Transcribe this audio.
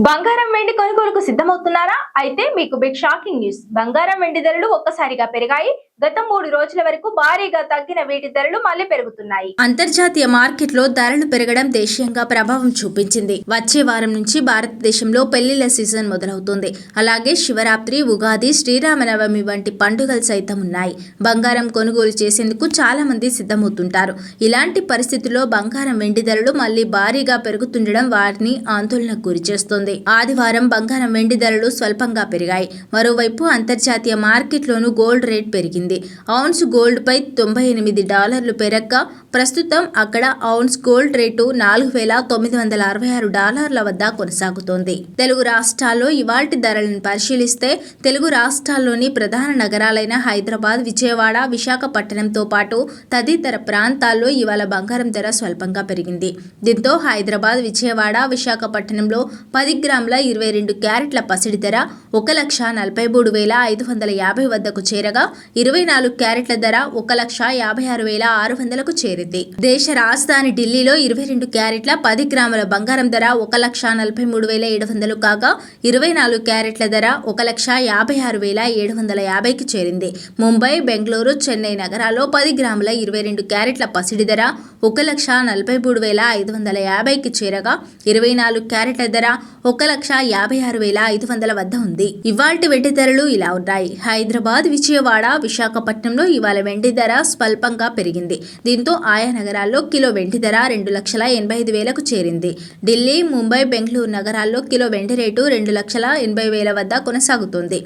బంగారం వెండి కొనుగోలుకు సిద్ధమవుతున్నారా? అయితే మీకు బిగ్ షాకింగ్ న్యూస్. బంగారం వెండి ధరలు ఒక్కసారిగా పెరిగాయి. గత 3 రోజుల వరకు భారీగా తగ్గిన వీటి ధరలు మళ్లీ పెరుగుతున్నాయి. అంతర్జాతీయ మార్కెట్లో ధరలు పెరగడం దేశీయంగా ప్రభావం చూపించింది. వచ్చే వారం నుంచి భారతదేశంలో పెళ్లిళ్ల సీజన్ మొదలవుతుంది. అలాగే శివరాత్రి, ఉగాది, శ్రీరామనవమి వంటి పండుగలు సైతం ఉన్నాయి. బంగారం కొనుగోలు చేసేందుకు చాలా మంది సిద్ధమవుతుంటారు. ఇలాంటి పరిస్థితుల్లో బంగారం వెండి ధరలు మళ్లీ భారీగా పెరుగుతుండడం వారిని ఆందోళనకు గురిచేస్తోంది. ఆదివారం బంగారం వెండి ధరలు స్వల్పంగా పెరిగాయి. మరోవైపు అంతర్జాతీయ మార్కెట్లోనూ గోల్డ్ రేట్ పెరిగింది. ఔన్స్ గోల్డ్ పై $98 పెరగ్గా ప్రస్తుతం అక్కడ ఔన్స్ గోల్డ్ రేటు $4,966 వద్ద కొనసాగుతోంది. తెలుగు రాష్ట్రాల్లో ఇవాల్టి ధరలను పరిశీలిస్తే తెలుగు రాష్ట్రాల్లోని ప్రధాన నగరాలైన హైదరాబాద్, విజయవాడ, విశాఖపట్నంతో పాటు తదితర ప్రాంతాల్లో ఇవాళ బంగారం ధర స్వల్పంగా పెరిగింది. దీంతో హైదరాబాద్, విజయవాడ, విశాఖపట్నంలో 10 గ్రాముల 22 క్యారెట్ల పసిడి ధర 1,43,550 వద్దకు చేరగా 24 క్యారెట్ల ధర 1,56,600కు చేరింది. దేశ రాజధాని ఢిల్లీలో 22 క్యారెట్ల 10 గ్రాముల బంగారం ధర 1,43,700 కాగా 24 క్యారెట్ల ధర 1,56,750కి చేరింది. ముంబై, బెంగళూరు, చెన్నై నగరాల్లో 10 గ్రాముల 22 క్యారెట్ల పసిడి ధర 1,43,550కి చేరగా 24 క్యారెట్ల ధర 1,56,500 వద్ద ఉంది. ఇవాల్టి వెండి ధరలు ఇలా ఉన్నాయి. హైదరాబాద్, విజయవాడ, విశాఖపట్నంలో ఇవాళ వెండి ధర స్వల్పంగా పెరిగింది. దీంతో ఆయా నగరాల్లో కిలో వెండి ధర 2,85,000కు చేరింది. ఢిల్లీ, ముంబై, బెంగళూరు నగరాల్లో కిలో వెండి రేటు 2,80,000 వద్ద కొనసాగుతోంది.